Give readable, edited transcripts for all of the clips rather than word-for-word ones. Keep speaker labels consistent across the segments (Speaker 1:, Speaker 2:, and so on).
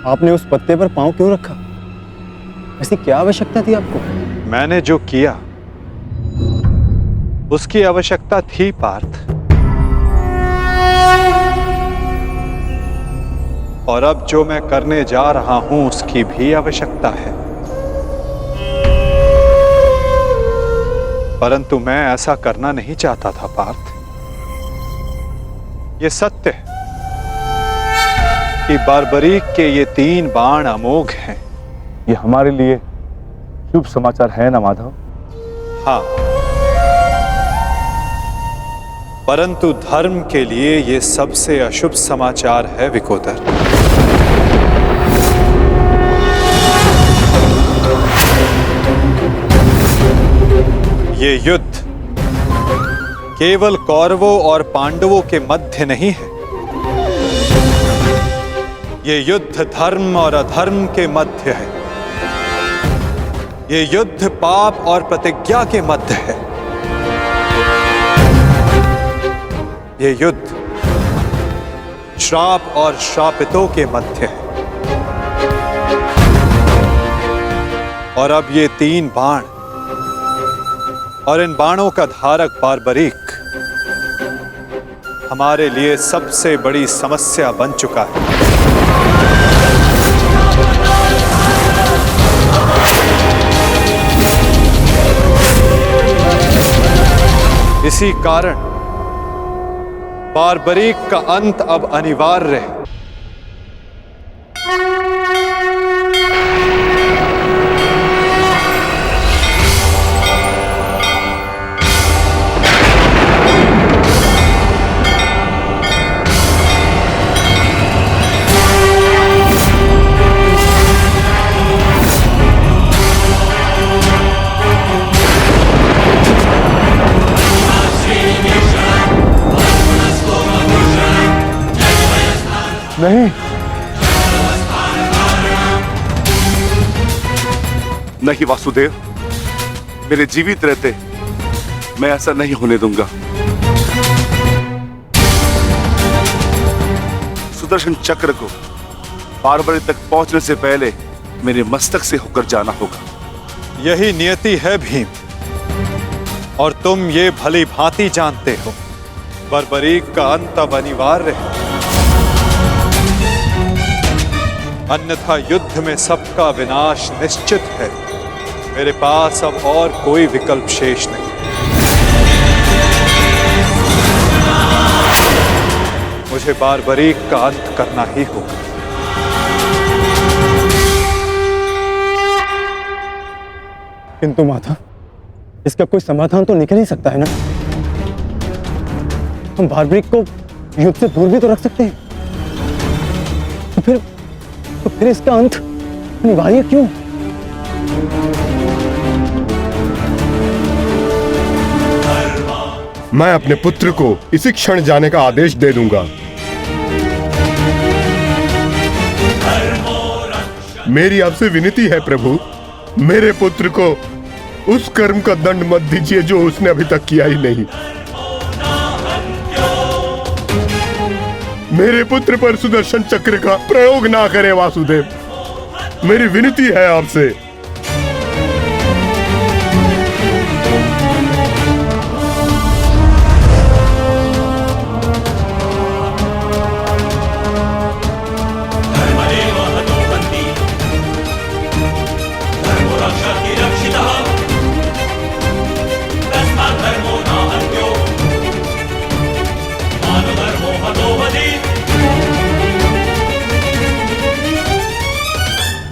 Speaker 1: आपने उस पत्ते पर पांव क्यों रखा? ऐसी क्या आवश्यकता थी आपको?
Speaker 2: मैंने जो किया उसकी आवश्यकता थी पार्थ, और अब जो मैं करने जा रहा हूं उसकी भी आवश्यकता है। परंतु मैं ऐसा करना नहीं चाहता था पार्थ। ये सत्य है कि बारबरीक के ये 3 बाण अमोघ हैं।
Speaker 3: ये हमारे लिए शुभ समाचार है ना माधव?
Speaker 2: हाँ, परंतु धर्म के लिए ये सबसे अशुभ समाचार है विकोदर। ये युद्ध केवल कौरवों और पांडवों के मध्य नहीं है, ये युद्ध धर्म और अधर्म के मध्य है। ये युद्ध पाप और प्रतिज्ञा के मध्य है। ये युद्ध श्राप और श्रापितों के मध्य है। और अब ये 3 बाण और इन बाणों का धारक बारबरीक हमारे लिए सबसे बड़ी समस्या बन चुका है। इसी कारण बारबरीक का अंत अब अनिवार्य है।
Speaker 3: नहीं,
Speaker 4: नहीं वासुदेव, मेरे जीवित रहते मैं ऐसा नहीं होने दूंगा। सुदर्शन चक्र को बारबरी तक पहुंचने से पहले मेरे मस्तक से होकर जाना होगा।
Speaker 2: यही नियति है भीम, और तुम ये भली भांति जानते हो। बारबरीक का अंत अब अनिवार्य है, अन्यथा युद्ध में सबका विनाश निश्चित है। मेरे पास अब और कोई विकल्प शेष नहीं। मुझे बारबरीक का अंत करना ही होगा।
Speaker 1: किंतु माता, इसका कोई समाधान तो निकल ही सकता है ना? हम बारबरीक को युद्ध से दूर भी तो रख सकते हैं। तो फिर इसका अंत अनिवार्य क्यों?
Speaker 5: मैं अपने पुत्र को इसी क्षण जाने का आदेश दे दूंगा। मेरी आपसे विनती है प्रभु, मेरे पुत्र को उस कर्म का दंड मत दीजिए जो उसने अभी तक किया ही नहीं। मेरे पुत्र पर सुदर्शन चक्र का प्रयोग ना करें वासुदेव, मेरी विनती है आपसे।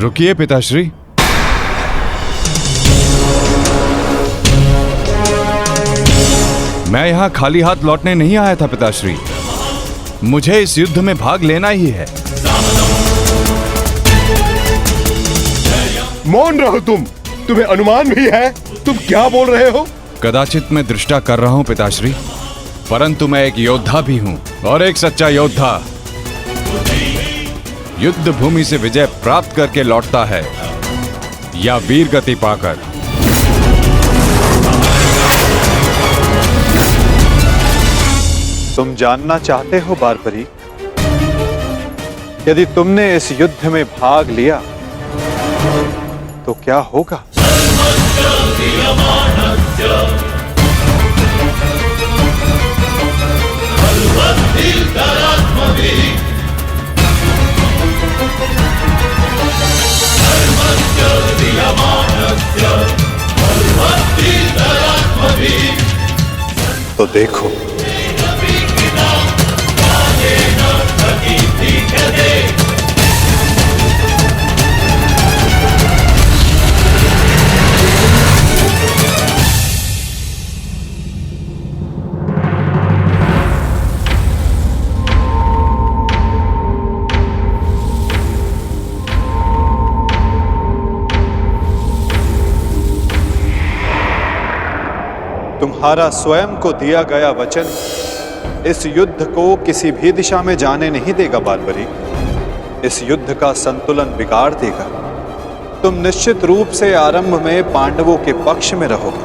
Speaker 6: रुकिए पिताश्री। मैं यहां खाली हाथ लौटने नहीं आया था पिताश्री, मुझे इस युद्ध में भाग लेना ही है।
Speaker 5: मौन रहो तुम, तुम्हें अनुमान भी है तुम क्या बोल रहे हो?
Speaker 6: कदाचित मैं दृष्टा कर रहा हूं पिताश्री, परंतु मैं एक योद्धा भी हूं, और एक सच्चा योद्धा युद्ध भूमि से विजय प्राप्त करके लौटता है या वीर गति पाकर।
Speaker 2: तुम जानना चाहते हो बारबरीक, यदि तुमने इस युद्ध में भाग लिया तो क्या होगा? तो देखो, तुम्हारा स्वयं को दिया गया वचन इस युद्ध को किसी भी दिशा में जाने नहीं देगा बार्बरीक। इस युद्ध का संतुलन बिगाड़ देगा। तुम निश्चित रूप से आरंभ में पांडवों के पक्ष में रहोगे,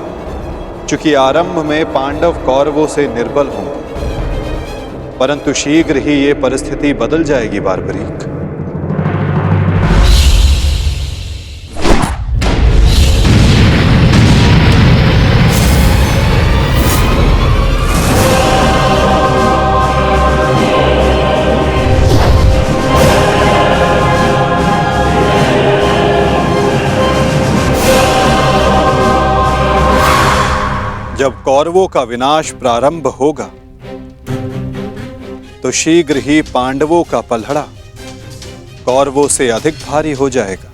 Speaker 2: क्योंकि आरंभ में पांडव कौरवों से निर्बल होंगे, परंतु शीघ्र ही ये परिस्थिति बदल जाएगी बार्बरीक। जब कौरवों का विनाश प्रारंभ होगा तो शीघ्र ही पांडवों का पलड़ा कौरवों से अधिक भारी हो जाएगा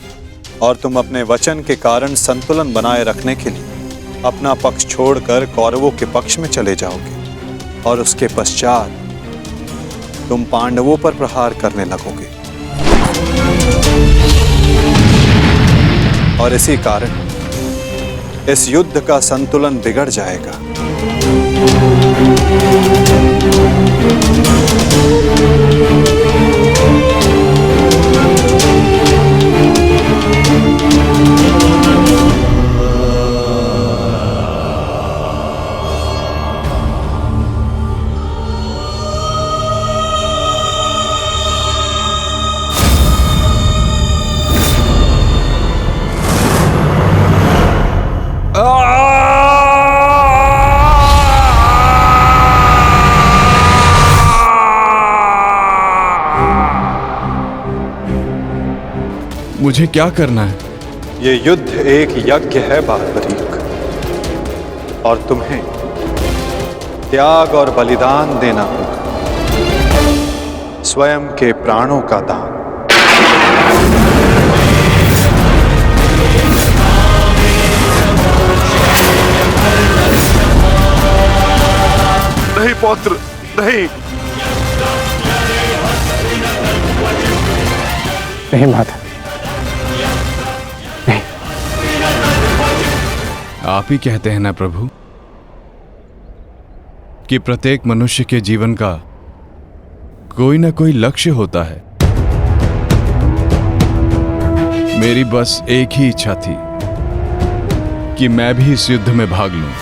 Speaker 2: और तुम अपने वचन के कारण संतुलन बनाए रखने के लिए अपना पक्ष छोड़कर कौरवों के पक्ष में चले जाओगे और उसके पश्चात तुम पांडवों पर प्रहार करने लगोगे। और इसी कारण इस युद्ध का संतुलन बिगड़ जाएगा।
Speaker 6: मुझे क्या करना है?
Speaker 2: ये युद्ध एक यज्ञ है बार्बरीक, और तुम्हें त्याग और बलिदान देना होगा, स्वयं के प्राणों का दान।
Speaker 4: नहीं पौत्र, नहीं।
Speaker 1: नहीं माता,
Speaker 6: आप ही कहते हैं ना प्रभु कि प्रत्येक मनुष्य के जीवन का कोई ना कोई लक्ष्य होता है। मेरी बस एक ही इच्छा थी कि मैं भी इस युद्ध में भाग लूं।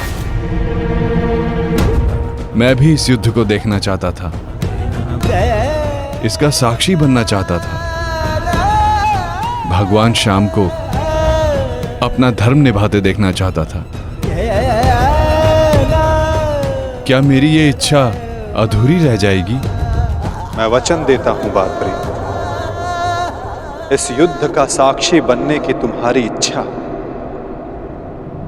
Speaker 6: मैं भी इस युद्ध को देखना चाहता था, इसका साक्षी बनना चाहता था, भगवान श्याम को अपना धर्म निभाते देखना चाहता था। क्या मेरी ये इच्छा अधूरी रह जाएगी?
Speaker 2: मैं वचन देता हूं बार्बरीक, इस युद्ध का साक्षी बनने की तुम्हारी इच्छा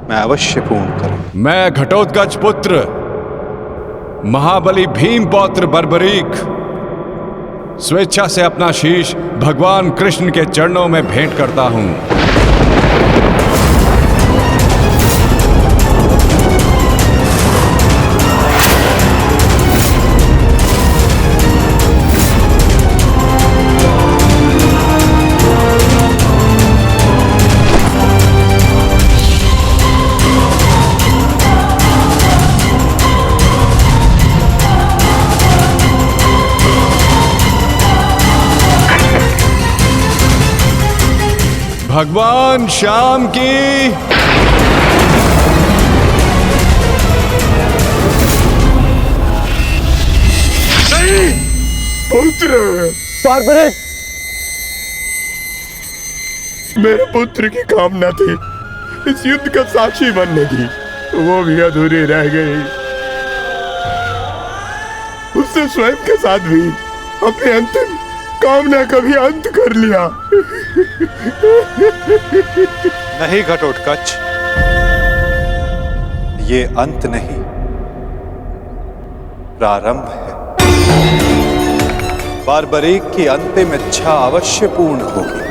Speaker 2: मैं अवश्य पूर्ण करूं।
Speaker 6: मैं घटोत्कच पुत्र महाबली भीम पौत्र बर्बरीक स्वेच्छा से अपना शीश भगवान कृष्ण के चरणों में भेंट करता हूं। भगवान श्याम की
Speaker 5: पुत्र
Speaker 1: बार्बरीक,
Speaker 5: मेरे पुत्र की कामना थी इस युद्ध का साक्षी बनने की, वो भी अधूरी रह गई। उसने स्वयं के साथ भी अपनी अंतिम कामना का भी अंत कर लिया।
Speaker 2: नहीं घटोत्कच, ये अंत नहीं, प्रारंभ है। बार्बरीक की अंतिम इच्छा अवश्य पूर्ण होगी।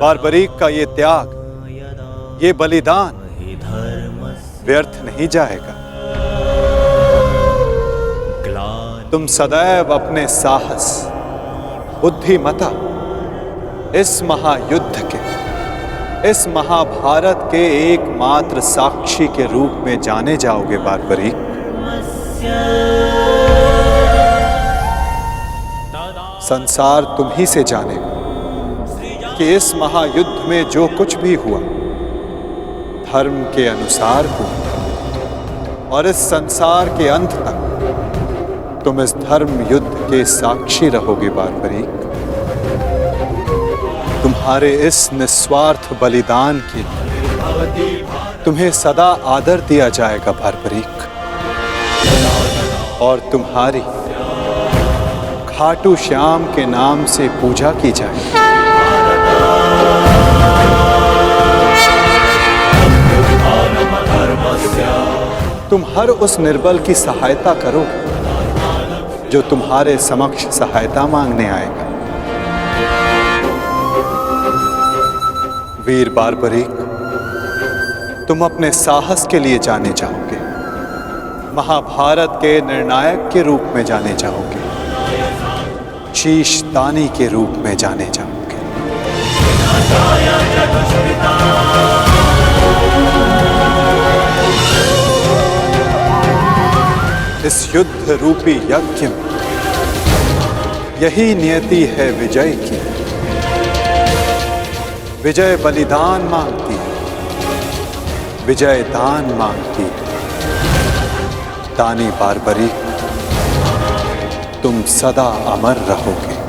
Speaker 2: बार्बरीक का ये त्याग, ये बलिदान व्यर्थ नहीं जाएगा। तुम सदैव अपने साहस, बुद्धिमता, इस महायुद्ध के, इस महाभारत के एकमात्र साक्षी के रूप में जाने जाओगे बार्बरीक। संसार तुम ही से जानेगा कि इस महायुद्ध में जो कुछ भी हुआ धर्म के अनुसार हुआ, और इस संसार के अंत तक तुम इस धर्म युद्ध के साक्षी रहोगे बार्बरीक। तुम्हारे इस निस्वार्थ बलिदान के लिए तुम्हें सदा आदर दिया जाएगा बार्बरीक, और तुम्हारी खाटू श्याम के नाम से पूजा की जाएगी। तुम हर उस निर्बल की सहायता करोगे जो तुम्हारे समक्ष सहायता मांगने आएगा। वीर बार्बरीक, तुम अपने साहस के लिए जाने जाओगे, महाभारत के निर्णायक के रूप में जाने जाओगे, शीश दानी के रूप में जाने जाओगे। इस युद्ध रूपी यज्ञ में यही नियति है विजय की। विजय बलिदान मांगती है, विजय दान मांगती है। दानी बार्बरीक, तुम सदा अमर रहोगे।